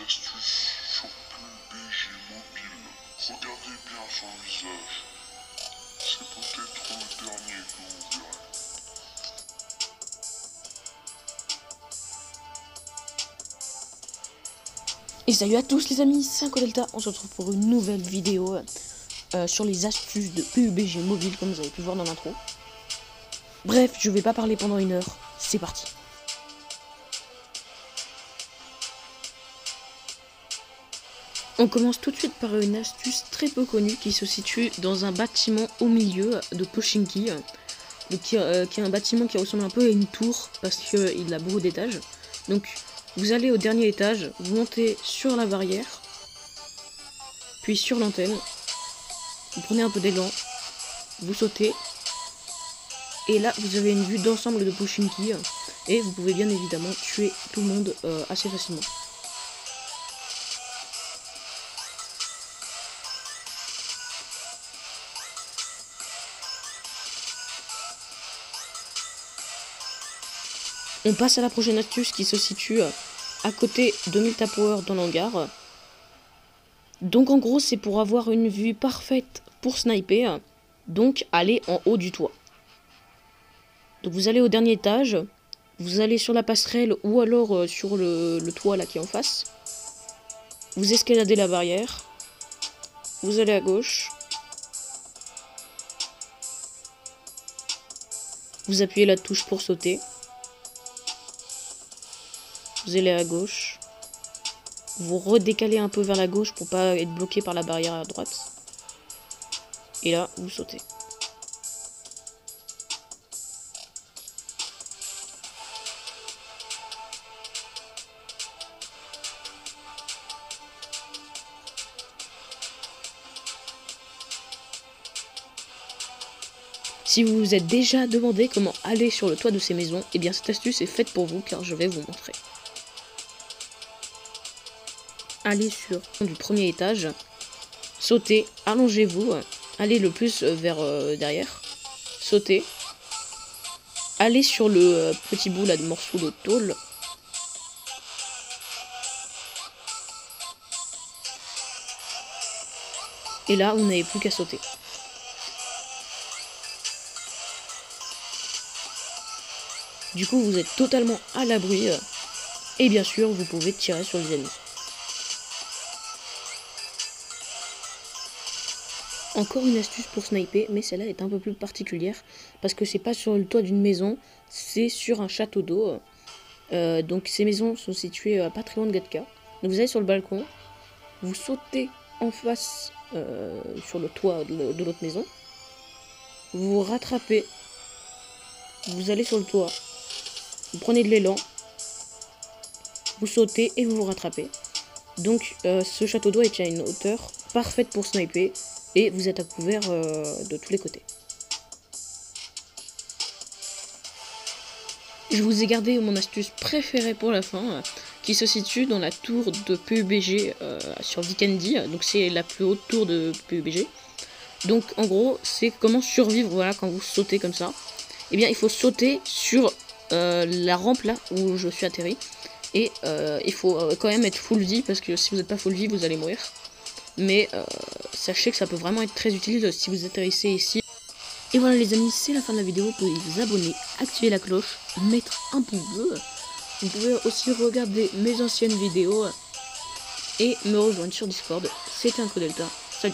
astuce sur PUBG Mobile. Regardez bien son visage. C'est peut-être le dernier que vous verrez. Et salut à tous les amis, c'est Delta. On se retrouve pour une nouvelle vidéo sur les astuces de PUBG Mobile, comme vous avez pu voir dans l'intro. Bref, je vais pas parler pendant une heure, c'est parti. On commence tout de suite par une astuce très peu connue qui se situe dans un bâtiment au milieu de Pochinki, qui est un bâtiment qui ressemble un peu à une tour parce qu'il a beaucoup d'étages. Donc vous allez au dernier étage, vous montez sur la barrière, puis sur l'antenne, vous prenez un peu d'élan, vous sautez, et là vous avez une vue d'ensemble de Pochinki, et vous pouvez bien évidemment tuer tout le monde assez facilement. On passe à la prochaine astuce qui se situe à côté de Mil Tower dans l'hangar. Donc en gros c'est pour avoir une vue parfaite pour sniper, donc aller en haut du toit. Donc vous allez au dernier étage, vous allez sur la passerelle ou alors sur le toit là qui est en face. Vous escaladez la barrière, vous allez à gauche, vous appuyez la touche pour sauter, vous allez à gauche, vous redécalez un peu vers la gauche pour pas être bloqué par la barrière à droite, et là vous sautez. Si vous vous êtes déjà demandé comment aller sur le toit de ces maisons, eh bien cette astuce est faite pour vous car je vais vous montrer. Allez sur du premier étage, sautez, allongez-vous, allez le plus vers derrière, sautez, allez sur le petit bout là de morceau de tôle, et là vous n'avez plus qu'à sauter. Du coup, vous êtes totalement à l'abri et bien sûr, vous pouvez tirer sur les ennemis. Encore une astuce pour sniper, mais celle-là est un peu plus particulière parce que c'est pas sur le toit d'une maison, c'est sur un château d'eau. Donc ces maisons sont situées pas très loin de Gatka. Donc vous allez sur le balcon, vous sautez en face sur le toit de l'autre maison, vous vous rattrapez, vous allez sur le toit. Vous prenez de l'élan, vous sautez et vous vous rattrapez. Donc ce château d'eau est à une hauteur parfaite pour sniper et vous êtes à couvert de tous les côtés. Je vous ai gardé mon astuce préférée pour la fin, qui se situe dans la tour de PUBG sur Vikendi. Donc c'est la plus haute tour de PUBG. Donc en gros c'est comment survivre, voilà, quand vous sautez comme ça. Eh bien il faut sauter sur la rampe là où je suis atterri, et il faut quand même être full vie parce que si vous n'êtes pas full vie vous allez mourir, mais sachez que ça peut vraiment être très utile si vous atterrissez ici. Et voilà les amis, c'est la fin de la vidéo. Vous pouvez vous abonner, activer la cloche, mettre un pouce bleu. Vous pouvez aussi regarder mes anciennes vidéos et me rejoindre sur Discord. C'était Delta, salut.